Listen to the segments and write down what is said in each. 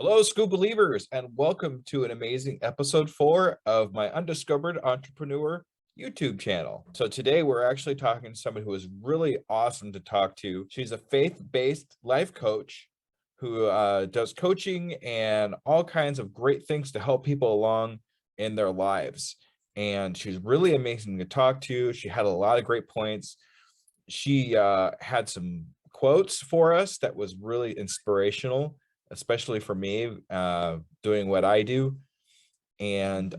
Hello, Skoobelievers, and welcome to an amazing episode 4 of my Undiscovered Entrepreneur YouTube channel. So today we're actually talking to someone who is really awesome to talk to. She's a faith-based life coach who does coaching and all kinds of great things to help people along in their lives. And she's really amazing to talk to. She had a lot of great points. She had some quotes for us that was really inspirational, especially for me doing what I do, and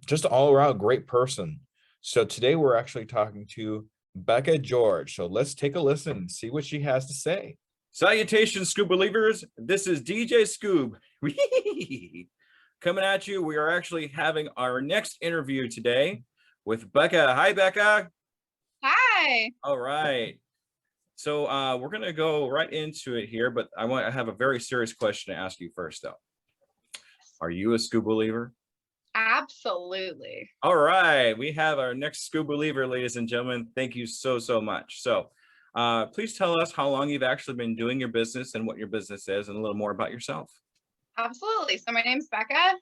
just all around great person. So today we're actually talking to Bekah George. So let's take a listen and see what she has to say. Salutations, Skoobelievers. This is DJ Skoob coming at you. We are actually having our next interview today with Bekah. Hi, Bekah. Hi. All right. So we're going to go right into it here, but I have a very serious question to ask you first, though. Are you a Skoobeliever? Absolutely. All right. We have our next Skoobeliever, ladies and gentlemen. Thank you so much. So please tell us how long you've actually been doing your business and what your business is and a little more about yourself. Absolutely. So my name is Bekah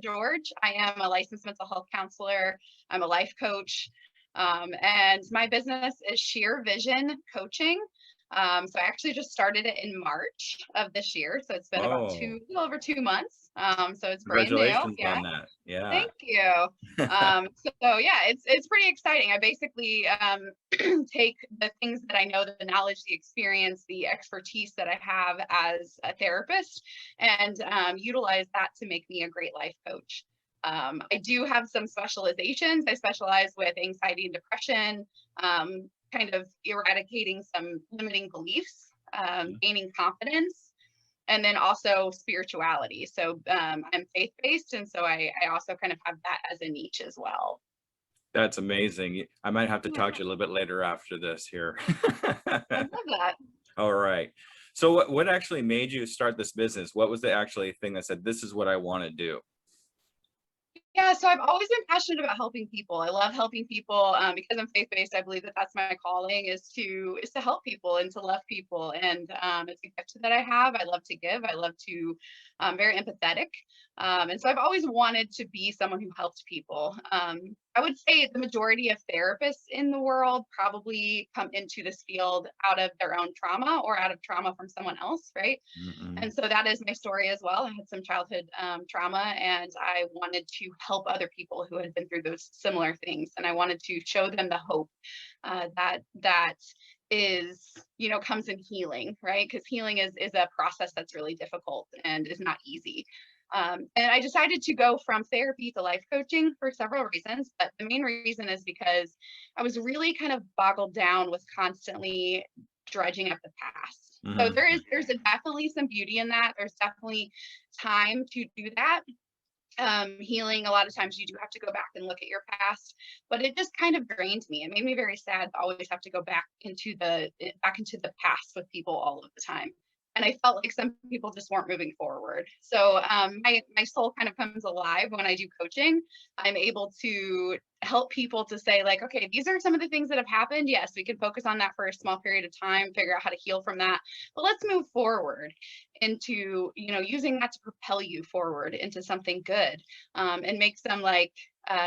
George. I am a licensed mental health counselor. I'm a life coach. And my business is Sheer Vision Coaching. So I actually just started it in March of this year. So it's been about a little over 2 months. So it's brand new. Congratulations on that. Yeah. Thank you. So yeah, it's pretty exciting. I basically take the things that I know, the knowledge, the experience, the expertise that I have as a therapist, and utilize that to make me a great life coach. I do have some specializations. I specialize with anxiety and depression, kind of eradicating some limiting beliefs, gaining confidence, and then also spirituality. So I'm faith-based, and so I also kind of have that as a niche as well. That's amazing. I might have to talk to you a little bit later after this here. I love that. All right. So what actually made you start this business? What was the actually thing that said, this is what I want to do? Yeah, so I've always been passionate about helping people. I love helping people because I'm faith-based. I believe that that's my calling is to help people and to love people. And it's a gift that I have. I love to give. I love to very empathetic. And so I've always wanted to be someone who helps people. I would say the majority of therapists in the world probably come into this field out of their own trauma or out of trauma from someone else, right? And so that is my story as well. I had some childhood trauma, and I wanted to help other people who had been through those similar things. And I wanted to show them the hope that is, comes in healing, right? Because healing is a process that's really difficult and is not easy. And I decided to go from therapy to life coaching for several reasons, but the main reason is because I was really kind of boggled down with constantly dredging up the past. So there's definitely some beauty in that. There's definitely time to do that. Healing, a lot of times you do have to go back and look at your past, but it just kind of drained me. It made me very sad to always have to go back into the past with people all of the time. And I felt like some people just weren't moving forward. So my soul kind of comes alive when I do coaching. I'm able to help people to say like, okay, these are some of the things that have happened. Yes, we can focus on that for a small period of time, figure out how to heal from that. But let's move forward into, using that to propel you forward into something good, and make some like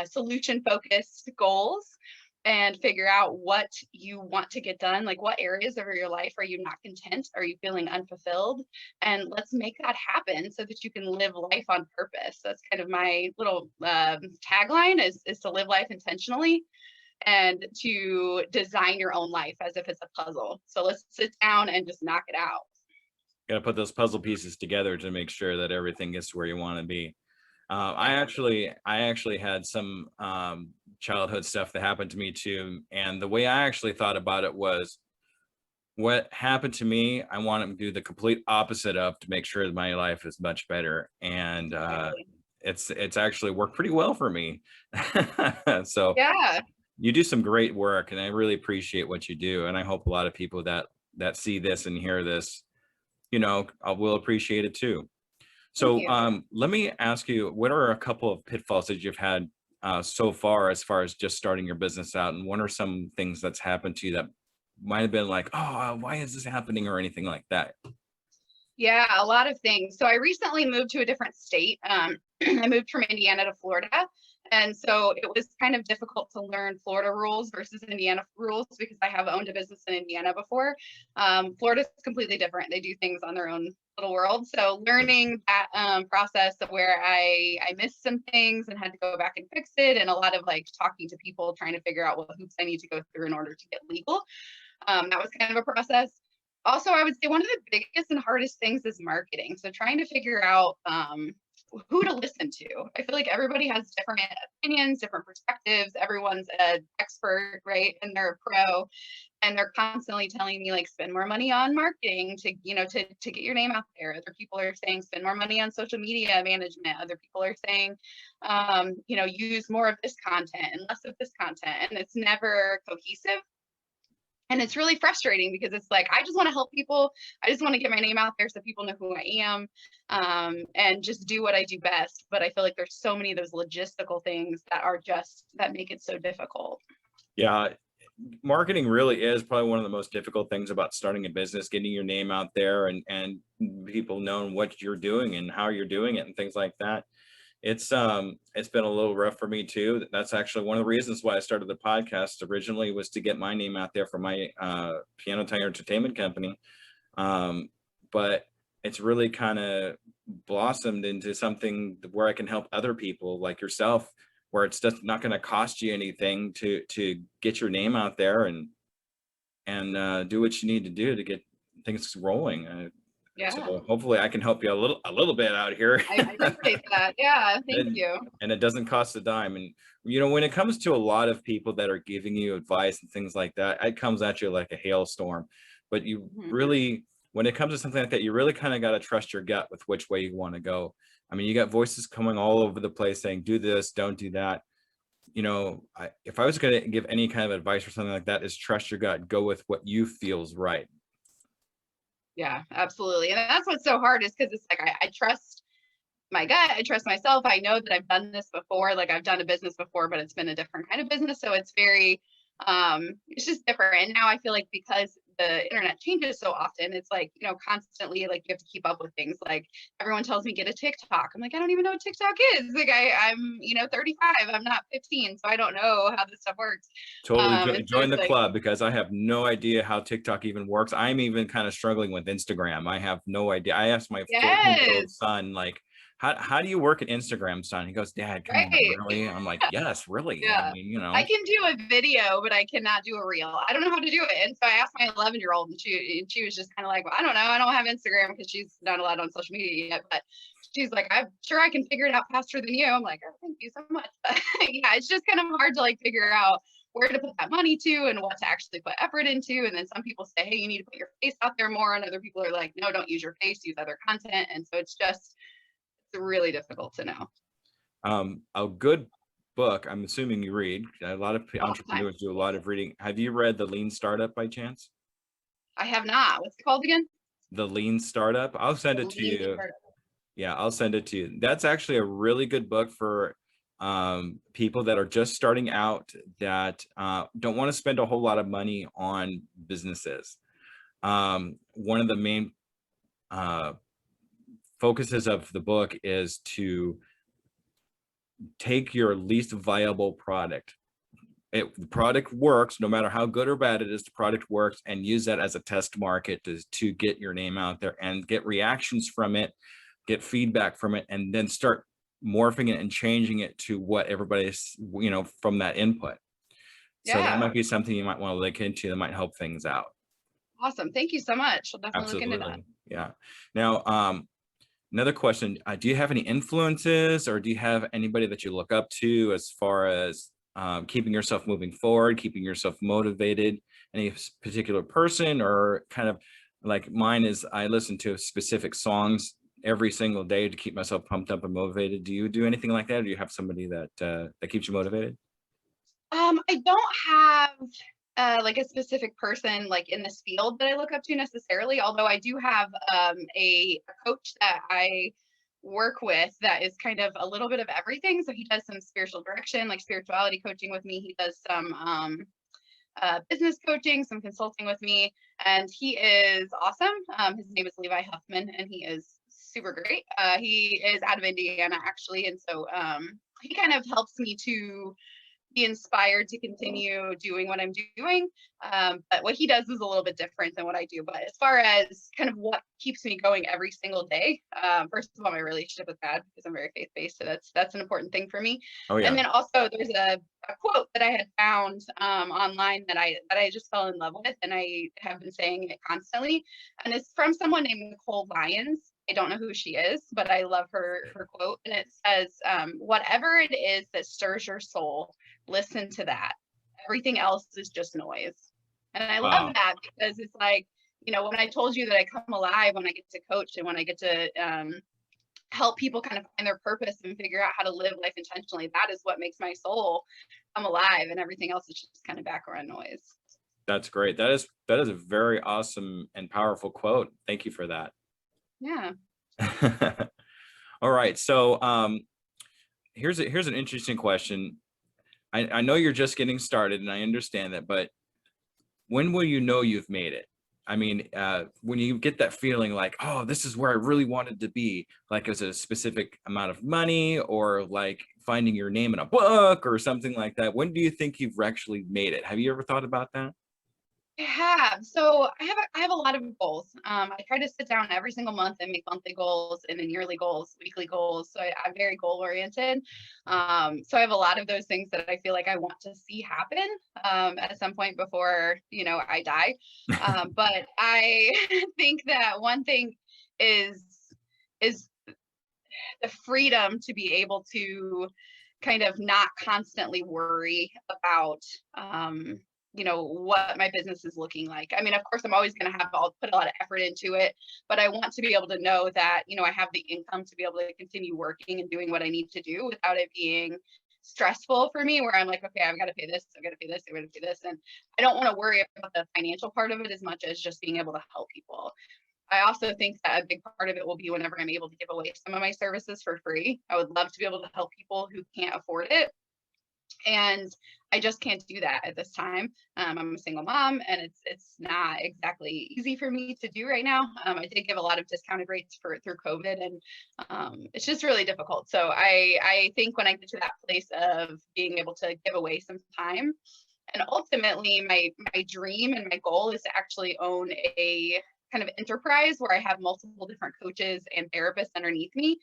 solution focused goals and figure out what you want to get done. Like, what areas of your life are you not content? Are you feeling unfulfilled? And let's make that happen so that you can live life on purpose. That's kind of my little tagline is to live life intentionally and to design your own life as if it's a puzzle. So let's sit down and just knock it out. Got to put those puzzle pieces together to make sure that everything gets to where you want to be. I actually had some childhood stuff that happened to me too. And the way I actually thought about it was, what happened to me, I want to do the complete opposite of to make sure that my life is much better. And it's actually worked pretty well for me. So yeah, you do some great work, and I really appreciate what you do. And I hope a lot of people that see this and hear this, will appreciate it too. So let me ask you, what are a couple of pitfalls that you've had so far as just starting your business out? And what are some things that's happened to you that might have been like, oh, why is this happening or anything like that? Yeah, a lot of things. So I recently moved to a different state. I moved from Indiana to Florida. And so it was kind of difficult to learn Florida rules versus Indiana rules because I have owned a business in Indiana before. Florida's completely different. They do things on their own little world. So learning that process of where I missed some things and had to go back and fix it, and a lot of like talking to people, trying to figure out what hoops I need to go through in order to get legal. That was kind of a process. Also, I would say one of the biggest and hardest things is marketing. So trying to figure out who to listen to. I feel like everybody has different opinions, different perspectives. Everyone's an expert, right? And they're a pro, and they're constantly telling me like spend more money on marketing to, to get your name out there. Other people are saying spend more money on social media management. Other people are saying, use more of this content and less of this content, and it's never cohesive. And it's really frustrating because it's like, I just want to help people. I just want to get my name out there so people know who I am, and just do what I do best. But I feel like there's so many of those logistical things that make it so difficult. Yeah, marketing really is probably one of the most difficult things about starting a business, getting your name out there and people knowing what you're doing and how you're doing it and things like that. It's been a little rough for me too. That's actually one of the reasons why I started the podcast originally, was to get my name out there for my Piano Tiger Entertainment Company. But it's really kind of blossomed into something where I can help other people like yourself, where it's just not going to cost you anything to get your name out there and do what you need to do to get things rolling. Yeah, So hopefully I can help you a little bit out here. I appreciate that. Yeah, thank and, you. and it doesn't cost a dime. And when it comes to a lot of people that are giving you advice and things like that, it comes at you like a hailstorm. But you Mhm. really, when it comes to something like that, you really kind of got to trust your gut with which way you want to go. I mean, you got voices coming all over the place saying, do this, don't do that. If I was going to give any kind of advice or something like that, is trust your gut, go with what you feels right. Yeah, absolutely. And that's what's so hard, is because it's like I trust my gut, I trust myself. I know that I've done this before. Like I've done a business before, but it's been a different kind of business. So it's very it's just different. And now I feel like because the internet changes so often, it's like, constantly like you have to keep up with things. Like everyone tells me get a TikTok. I'm like, I don't even know what TikTok is. Like I'm 35. I'm not 15. So I don't know how this stuff works. Totally And so join it's the like, club, because I have no idea how TikTok even works. I'm even kind of struggling with Instagram. I have no idea. I asked my 14-year-old yes, son, like, how do you work at Instagram, son? He goes, Dad, come on, right. really? I'm like, yes, really. I Yeah. mean, I can do a video, but I cannot do a reel. I don't know how to do it. And so I asked my 11-year-old, and she was just kind of like, well, I don't know. I don't have Instagram because she's not allowed on social media yet. But she's like, I'm sure I can figure it out faster than you. I'm like, oh, thank you so much. But yeah, it's just kind of hard to like figure out where to put that money to and what to actually put effort into. And then some people say, hey, you need to put your face out there more. And other people are like, no, don't use your face, use other content. And so it's really difficult to know a good book. I'm assuming you read. A lot of all the time. entrepreneurs do a lot of reading. Have you read The Lean Startup by chance? I have not. What's it called again? The Lean Startup. I'll send The it to Lean you. Startup. Yeah, I'll send it to you. That's actually a really good book for people that are just starting out, that don't want to spend a whole lot of money on businesses. One of the main focuses of the book is to take your least viable product. The product works, no matter how good or bad it is, the product works, and use that as a test market to get your name out there and get reactions from it, get feedback from it, and then start morphing it and changing it to what everybody's, from that input. So that Yeah. might be something you might want to look into that might help things out. Awesome. Thank you so much. I'll definitely look into that. Absolutely. Yeah. Now, another question, do you have any influences, or do you have anybody that you look up to as far as keeping yourself moving forward, keeping yourself motivated? Any particular person, or kind of like mine is, I listen to specific songs every single day to keep myself pumped up and motivated. Do you do anything like that? Or do you have somebody that keeps you motivated? I don't have like a specific person like in this field that I look up to necessarily, although I do have a coach that I work with that is kind of a little bit of everything. So he does some spiritual direction, like spirituality coaching with me. He does some business coaching, some consulting with me, and he is awesome. His name is Levi Huffman, and he is super great. He is out of Indiana, actually, and so he kind of helps me to be inspired to continue doing what I'm doing. But what he does is a little bit different than what I do. But as far as kind of what keeps me going every single day, first of all, my relationship with God, because I'm very faith-based, so that's an important thing for me. Oh And yeah. then also there's a quote that I had found online that I just fell in love with, and I have been saying it constantly. And it's from someone named Nicole Lyons. I don't know who she is, but I love her quote. And it says, whatever it is that stirs your soul, listen to that. Everything else is just noise. And I love Wow. that, because it's like, when I told you that I come alive when I get to coach and when I get to help people kind of find their purpose and figure out how to live life intentionally, that is what makes my soul come alive, and everything else is just kind of background noise. That's great. That is a very awesome and powerful quote. Thank you for that. Yeah. All right. So here's an interesting question. I know you're just getting started, and I understand that, but when will you know you've made it? I mean, when you get that feeling like, oh, this is where I really wanted to be, like as a specific amount of money, or like finding your name in a book or something like that, when do you think you've actually made it? Have you ever thought about that? I have. So I have a lot of goals. I try to sit down every single month and make monthly goals and then yearly goals, weekly goals. So I'm very goal oriented. So I have a lot of those things that I feel like I want to see happen at some point before, I die. But I think that one thing is is the freedom to be able to kind of not constantly worry about what my business is looking like. I mean, of course, I'm always going to I'll put a lot of effort into it, but I want to be able to know that, I have the income to be able to continue working and doing what I need to do without it being stressful for me, where I'm like, okay, I've got to pay this, I've got to pay this, I've got to pay this. And I don't want to worry about the financial part of it as much as just being able to help people. I also think that a big part of it will be whenever I'm able to give away some of my services for free. I would love to be able to help people who can't afford it. And I just can't do that at this time. I'm a single mom, and it's not exactly easy for me to do right now. I did give a lot of discounted rates through COVID, and it's just really difficult. So I think when I get to that place of being able to give away some time, and ultimately my dream and my goal is to actually own a kind of enterprise where I have multiple different coaches and therapists underneath me.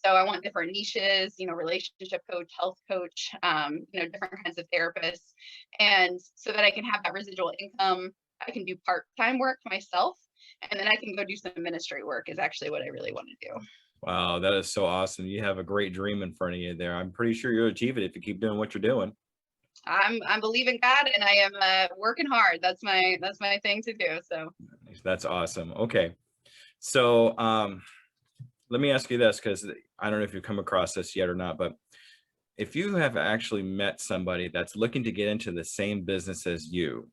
So I want different niches, relationship coach, health coach, different kinds of therapists. And so that I can have that residual income, I can do part-time work myself, and then I can go do some ministry work is actually what I really want to do. Wow, that is so awesome. You have a great dream in front of you there. I'm pretty sure you'll achieve it if you keep doing what you're doing. I'm believing God, and I am working hard. That's my thing to do. So That's awesome. Okay. So let me ask you this, because I don't know if you've come across this yet or not, but if you have actually met somebody that's looking to get into the same business as you,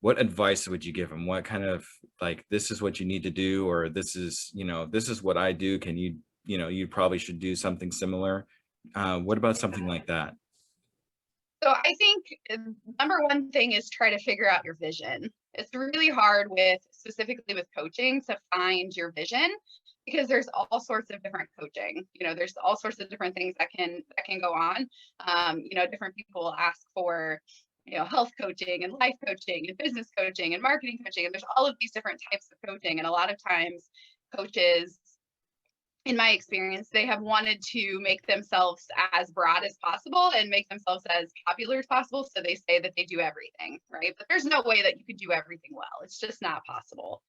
what advice would you give them? What kind of, like, this is what you need to do, or this is what I do. Can you, you probably should do something similar. What about something like that? So I think number one thing is try to figure out your vision. It's really hard specifically with coaching, to find your vision, because there's all sorts of different coaching. There's all sorts of different things that can go on. Different people ask for, health coaching and life coaching and business coaching and marketing coaching. And there's all of these different types of coaching. And a lot of times coaches, in my experience, they have wanted to make themselves as broad as possible and make themselves as popular as possible. So they say that they do everything, right? But there's no way that you could do everything well. It's just not possible.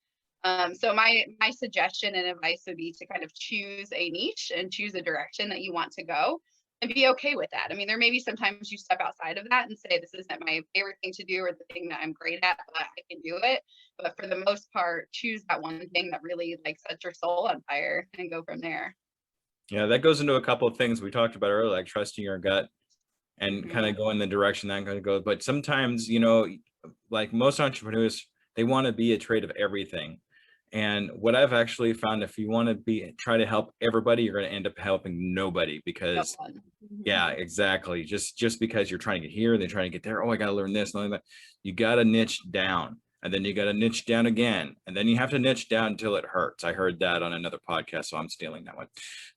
So my suggestion and advice would be to kind of choose a niche and choose a direction that you want to go, and be okay with that. I mean, there may be sometimes you step outside of that and say, this isn't my favorite thing to do or the thing that I'm great at, but I can do it. But for the most part, choose that one thing that really sets your soul on fire and go from there. Yeah, that goes into a couple of things we talked about earlier, like trusting your gut and kind of Mm-hmm. going the direction that going to go. But sometimes, like most entrepreneurs, they want to be a trade of everything. And what I've actually found, if you want to try to help everybody, you're going to end up helping nobody, No because fun. yeah, exactly. Just because you're trying to get here, they're trying to get there. Oh, I got to learn this, and that. You got to niche down, and then you got to niche down again, and then you have to niche down until it hurts. I heard that on another podcast, so I'm stealing that one.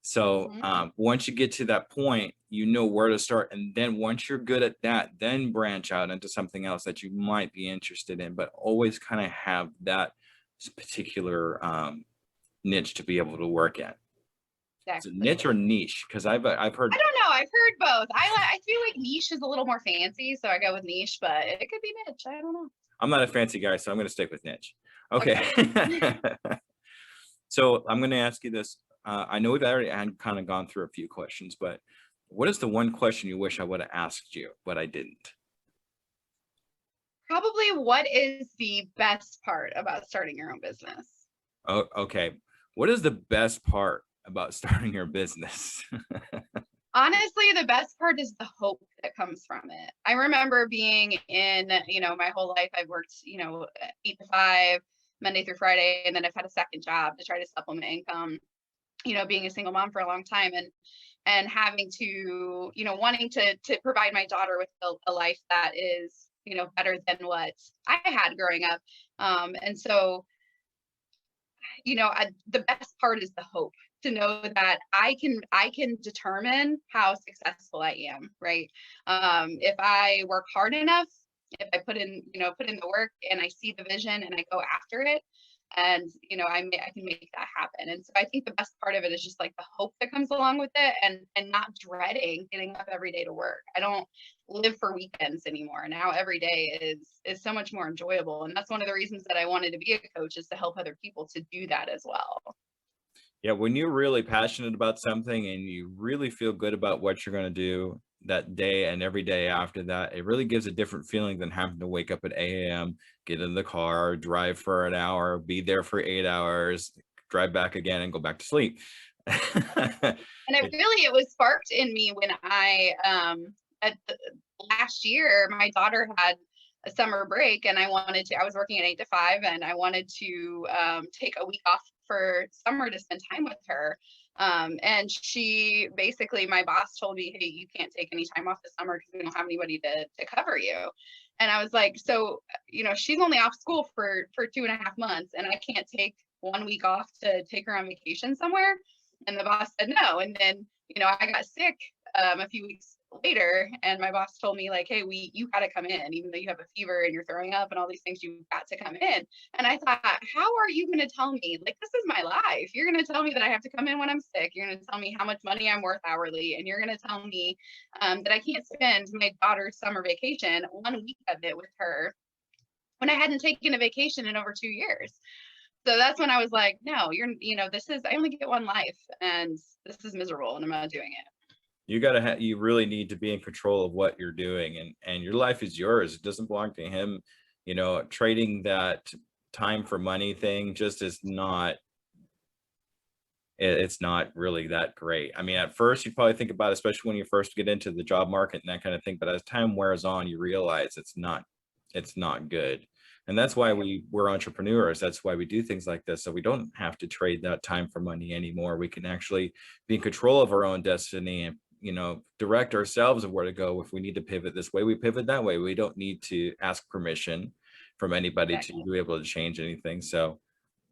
So once you get to that point, you know where to start, and then once you're good at that, then branch out into something else that you might be interested in, but always kind of have that particular niche to be able to work in. Is it Exactly. niche or niche? Because I've heard. I don't know. I've heard both. I feel like niche is a little more fancy, so I go with niche, but it could be niche. I don't know. I'm not a fancy guy, so I'm going to stick with niche. Okay. So I'm going to ask you this. I know we've already kind of gone through a few questions, but what is the one question you wish I would have asked you, but I didn't? Probably, what is the best part about starting your own business? Oh, okay. What is the best part about starting your business? Honestly, the best part is the hope that comes from it. I remember being in, my whole life, I've worked, 8 to 5, Monday through Friday, and then I've had a second job to try to supplement income, being a single mom for a long time, and having to, wanting to provide my daughter with a life that is, better than what I had growing up. And so, the best part is the hope, to know that I can determine how successful I am, right? If I work hard enough, if I put in the work, and I see the vision and I go after it, and I can make that happen. And so I think the best part of it is just like the hope that comes along with it, and not dreading getting up every day to work. I don't live for weekends anymore. Now every day is so much more enjoyable. And that's one of the reasons that I wanted to be a coach, is to help other people to do that as well. Yeah, when you're really passionate about something and you really feel good about what you're going to do that day and every day after that, it really gives a different feeling than having to wake up at 8 a.m., get in the car, drive for an hour, be there for 8 hours, drive back again, and go back to sleep. And it was sparked in me when last year, my daughter had a summer break, and I was working at 8 to 5, and I wanted to take a week off for summer to spend time with her. And she basically, my boss told me, hey, you can't take any time off this summer because we don't have anybody to cover you. And I was like, so, she's only off school for 2.5 months, and I can't take 1 week off to take her on vacation somewhere. And the boss said no. And then, I got sick a few weeks later, and my boss told me, like, hey, you got to come in, even though you have a fever and you're throwing up and all these things, you've got to come in. And I thought, how are you going to tell me, like, this is my life? You're going to tell me that I have to come in when I'm sick. You're going to tell me how much money I'm worth hourly. And you're going to tell me that I can't spend my daughter's summer vacation, 1 week of it, with her, when I hadn't taken a vacation in over 2 years. So that's when I was like, no, I only get one life, and this is miserable, and I'm not doing it. You really need to be in control of what you're doing, and your life is yours. It doesn't belong to him. Trading that time for money thing just is not, it's not really that great. I mean, at first you probably think about it, especially when you first get into the job market and that kind of thing, but as time wears on, you realize it's not good. And that's why we're entrepreneurs. That's why we do things like this. So we don't have to trade that time for money anymore. We can actually be in control of our own destiny and, direct ourselves of where to go. If we need to pivot this way, we pivot that way. We don't need to ask permission from anybody to be able to change anything. So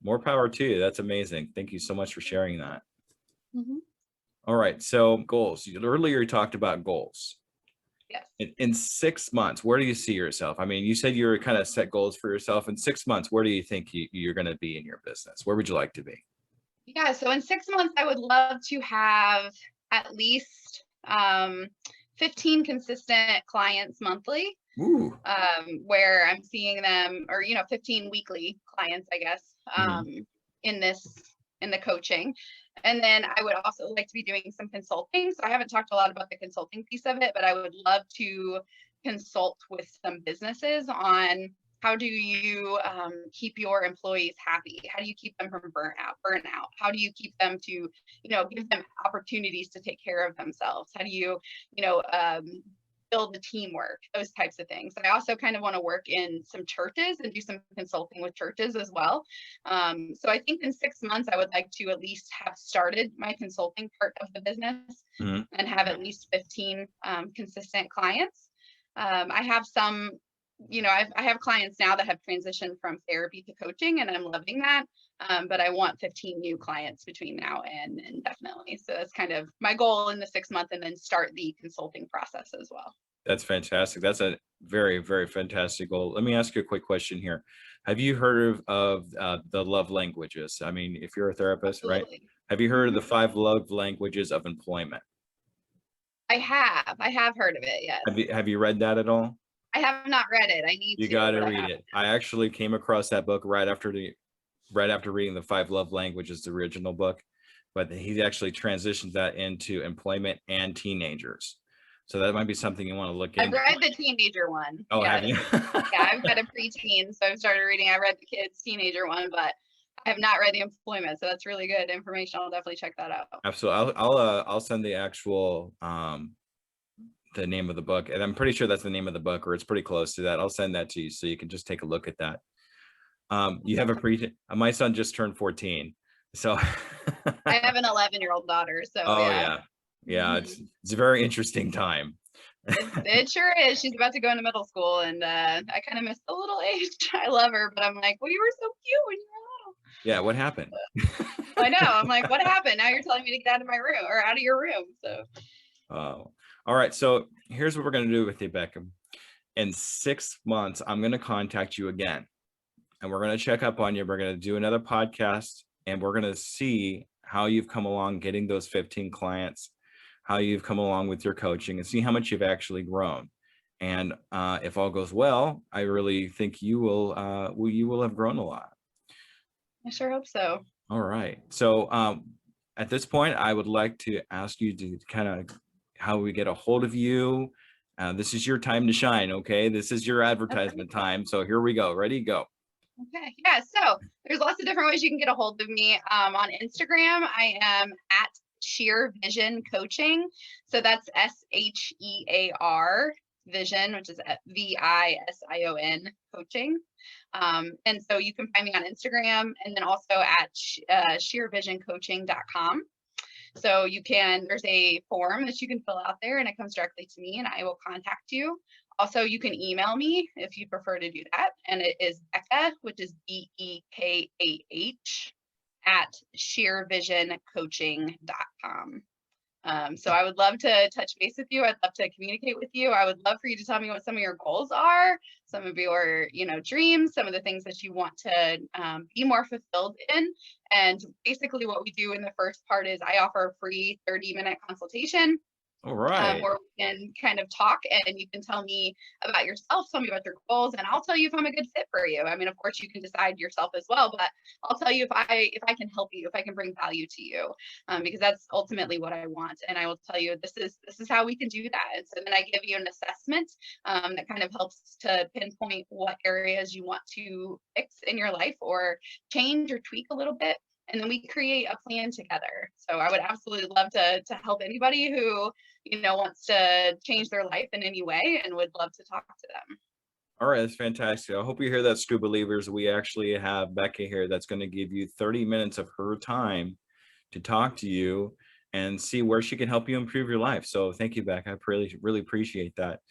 more power to you. That's amazing. Thank you so much for sharing that. Mm-hmm. All right. So goals. Earlier you talked about goals. Yes. In 6 months, where do you see yourself? I mean, you said you were kind of set goals for yourself. In 6 months, where do you think you're going to be in your business? Where would you like to be? Yeah. So in 6 months, I would love to have at least 15 consistent clients monthly. Ooh. Where I'm seeing them, or 15 weekly clients, I guess, in the coaching. And then I would also like to be doing some consulting. So I haven't talked a lot about the consulting piece of it, but I would love to consult with some businesses on how do you keep your employees happy? How do you keep them from burnout? How do you keep them to, give them opportunities to take care of themselves? How do you, build the teamwork, those types of things. I also kind of want to work in some churches and do some consulting with churches as well. So I think in 6 months, I would like to at least have started my consulting part of the business and have at least 15 consistent clients. I have some, I have clients now that have transitioned from therapy to coaching, and I'm loving that. But I want 15 new clients between now and indefinitely. So that's kind of my goal in the 6 month, and then start the consulting process as well. That's fantastic. That's a very, very fantastic goal. Let me ask you a quick question here. Have you heard of the love languages? I mean, if you're a therapist, Absolutely. right? Have you heard of the 5 love languages of employment? I have heard of it. Yes. Have you read that at all? I have not read it. I need to. You got to read it. I actually came across that book right after reading the 5 love languages, the original book, but he actually transitions that into employment and teenagers. So that might be something you want to look into. I've read the teenager one. Oh, yes. have you? Yeah, I've got a preteen, so I've started reading. I read the kids' teenager one, but I have not read the employment. So that's really good information. I'll definitely check that out. Absolutely. I'll send the actual the name of the book, and I'm pretty sure that's the name of the book, or it's pretty close to that. I'll send that to you so you can just take a look at that. You have my son just turned 14, so I have an 11-year-old daughter. So yeah, it's a very interesting time. It sure is. She's about to go into middle school, and I kind of miss the little age. I love her, but I'm like, well, you were so cute when you were little. Yeah, what happened? I know. I'm like, what happened? Now you're telling me to get out of my room, or out of your room. So all right, so here's what we're going to do with you, Bekah. In 6 months, I'm going to contact you again, and we're going to check up on you. We're going to do another podcast, and we're going to see how you've come along getting those 15 clients, how you've come along with your coaching, and see how much you've actually grown. And if all goes well, I really think you will have grown a lot. I sure hope so. All right. So at this point, I would like to ask you to kind of how we get a hold of you. This is your time to shine. Okay. This is your advertisement time. So here we go. Ready? Go. Okay. Yeah. So there's lots of different ways you can get a hold of me. On Instagram, I am at Sheer Vision Coaching. So that's SHEAR Vision, which is VISION Coaching. And so you can find me on Instagram, and then also at sheervisioncoaching.com. So there's a form that you can fill out there, and it comes directly to me, and I will contact you. Also, you can email me if you prefer to do that. And it is Bekah, which is BEKAH at sheervisioncoaching.com. So I would love to touch base with you. I'd love to communicate with you. I would love for you to tell me what some of your goals are, some of your, dreams, some of the things that you want to be more fulfilled in. And basically what we do in the first part is I offer a free 30-minute consultation. All right. Where we can kind of talk, and you can tell me about yourself, tell me about your goals, and I'll tell you if I'm a good fit for you. I mean, of course, you can decide yourself as well, but I'll tell you if I can help you, if I can bring value to you, because that's ultimately what I want. And I will tell you this is how we can do that. And so then I give you an assessment that kind of helps to pinpoint what areas you want to fix in your life or change or tweak a little bit. And then we create a plan together. So I would absolutely love to help anybody who, wants to change their life in any way, and would love to talk to them. All right, that's fantastic. I hope you hear that, Skoobelievers. We actually have Bekah here that's going to give you 30 minutes of her time to talk to you and see where she can help you improve your life. So thank you, Bekah. I really, really appreciate that.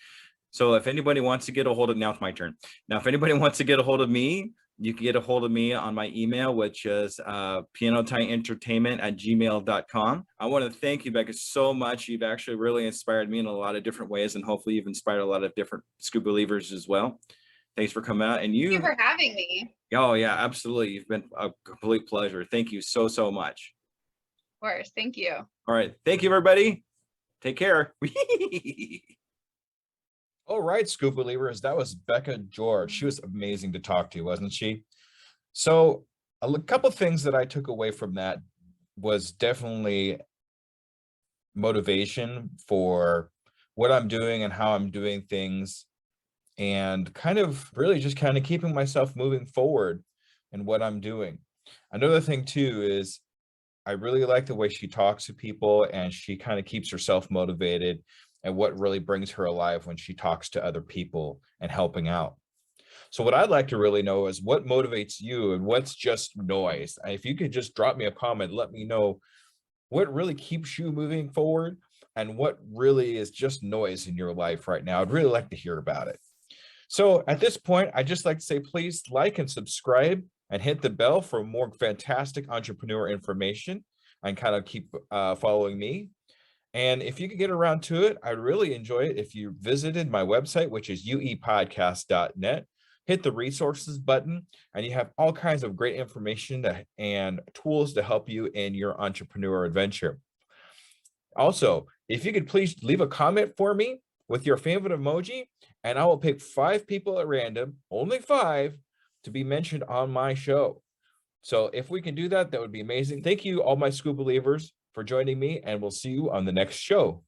So if anybody wants to get a hold of, now it's my turn. Now, if anybody wants to get a hold of me, you can get a hold of me on my email, which is pianotimeentertainment@gmail.com. I want to thank you, Bekah, so much. You've actually really inspired me in a lot of different ways, and hopefully you've inspired a lot of different Skoobelievers as well. Thanks for coming out. And Thank you for having me. Oh, yeah, absolutely. You've been a complete pleasure. Thank you so, so much. Of course. Thank you. All right. Thank you, everybody. Take care. All right, Skoobelievers, that was Bekah George. She was amazing to talk to, wasn't she? So a couple of things that I took away from that was definitely motivation for what I'm doing and how I'm doing things, and kind of really just kind of keeping myself moving forward in what I'm doing. Another thing too is I really like the way she talks to people, and she kind of keeps herself motivated. and what really brings her alive when she talks to other people and helping out. So what I'd like to really know is what motivates you and what's just noise. If you could just drop me a comment, let me know what really keeps you moving forward and what really is just noise in your life right now. I'd really like to hear about it. So at this point, I'd just like to say, please like and subscribe and hit the bell for more fantastic entrepreneur information and kind of keep following me. And if you could get around to it, I'd really enjoy it if you visited my website, which is uepodcast.net. Hit the resources button, and you have all kinds of great information and tools to help you in your entrepreneur adventure. Also, if you could please leave a comment for me with your favorite emoji, and I will pick 5 people at random, only 5, to be mentioned on my show. So if we can do that, that would be amazing. Thank you, all my Skoobelievers, for joining me, and we'll see you on the next show.